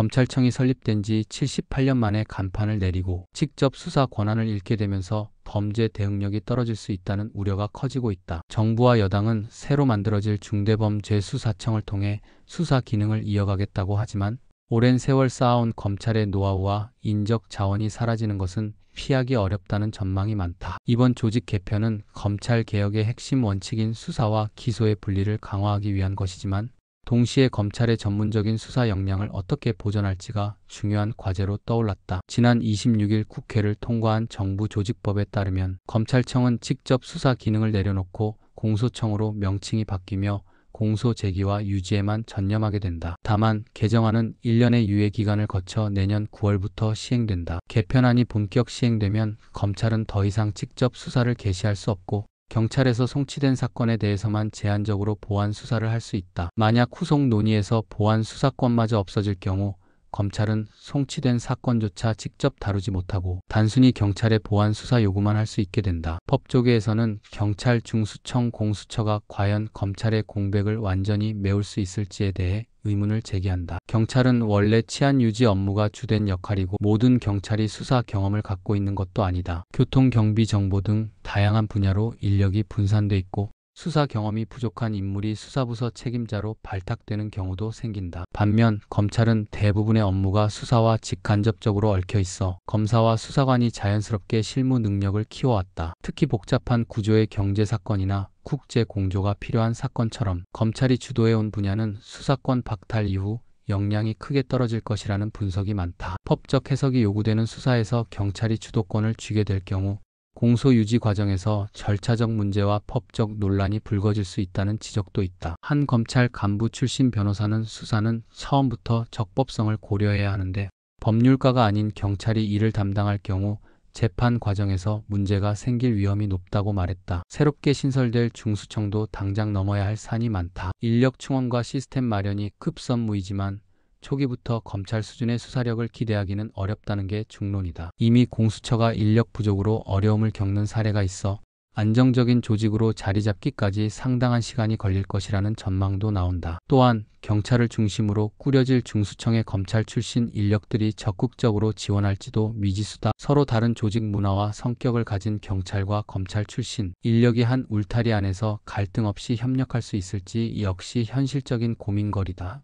검찰청이 설립된 지 78년 만에 간판을 내리고 직접 수사 권한을 잃게 되면서 범죄 대응력이 떨어질 수 있다는 우려가 커지고 있다. 정부와 여당은 새로 만들어질 중대범죄수사청을 통해 수사 기능을 이어가겠다고 하지만 오랜 세월 쌓아온 검찰의 노하우와 인적 자원이 사라지는 것은 피하기 어렵다는 전망이 많다. 이번 조직 개편은 검찰 개혁의 핵심 원칙인 수사와 기소의 분리를 강화하기 위한 것이지만 동시에 검찰의 전문적인 수사 역량을 어떻게 보존할지가 중요한 과제로 떠올랐다. 지난 26일 국회를 통과한 정부 조직법에 따르면 검찰청은 직접 수사 기능을 내려놓고 공소청으로 명칭이 바뀌며 공소 제기와 유지에만 전념하게 된다. 다만 개정안은 1년의 유예 기간을 거쳐 내년 9월부터 시행된다. 개편안이 본격 시행되면 검찰은 더 이상 직접 수사를 개시할 수 없고 경찰에서 송치된 사건에 대해서만 제한적으로 보안 수사를 할 수 있다. 만약 후속 논의에서 보안 수사권마저 없어질 경우 검찰은 송치된 사건조차 직접 다루지 못하고 단순히 경찰의 보안 수사 요구만 할 수 있게 된다. 법조계에서는 경찰 중수청 공수처가 과연 검찰의 공백을 완전히 메울 수 있을지에 대해 의문을 제기한다. 경찰은 원래 치안 유지 업무가 주된 역할이고 모든 경찰이 수사 경험을 갖고 있는 것도 아니다. 교통, 경비, 정보 등 다양한 분야로 인력이 분산돼 있고 수사 경험이 부족한 인물이 수사부서 책임자로 발탁되는 경우도 생긴다. 반면 검찰은 대부분의 업무가 수사와 직간접적으로 얽혀 있어 검사와 수사관이 자연스럽게 실무 능력을 키워왔다. 특히 복잡한 구조의 경제 사건이나 국제 공조가 필요한 사건처럼 검찰이 주도해온 분야는 수사권 박탈 이후 역량이 크게 떨어질 것이라는 분석이 많다. 법적 해석이 요구되는 수사에서 경찰이 주도권을 쥐게 될 경우 공소 유지 과정에서 절차적 문제와 법적 논란이 불거질 수 있다는 지적도 있다. 한 검찰 간부 출신 변호사는 수사는 처음부터 적법성을 고려해야 하는데 법률가가 아닌 경찰이 이를 담당할 경우 재판 과정에서 문제가 생길 위험이 높다고 말했다. 새롭게 신설될 중수청도 당장 넘어야 할 산이 많다. 인력 충원과 시스템 마련이 급선무이지만 초기부터 검찰 수준의 수사력을 기대하기는 어렵다는 게 중론이다. 이미 공수처가 인력 부족으로 어려움을 겪는 사례가 있어 안정적인 조직으로 자리 잡기까지 상당한 시간이 걸릴 것이라는 전망도 나온다. 또한 경찰을 중심으로 꾸려질 중수청의 검찰 출신 인력들이 적극적으로 지원할지도 미지수다. 서로 다른 조직 문화와 성격을 가진 경찰과 검찰 출신 인력이 한 울타리 안에서 갈등 없이 협력할 수 있을지 역시 현실적인 고민거리다.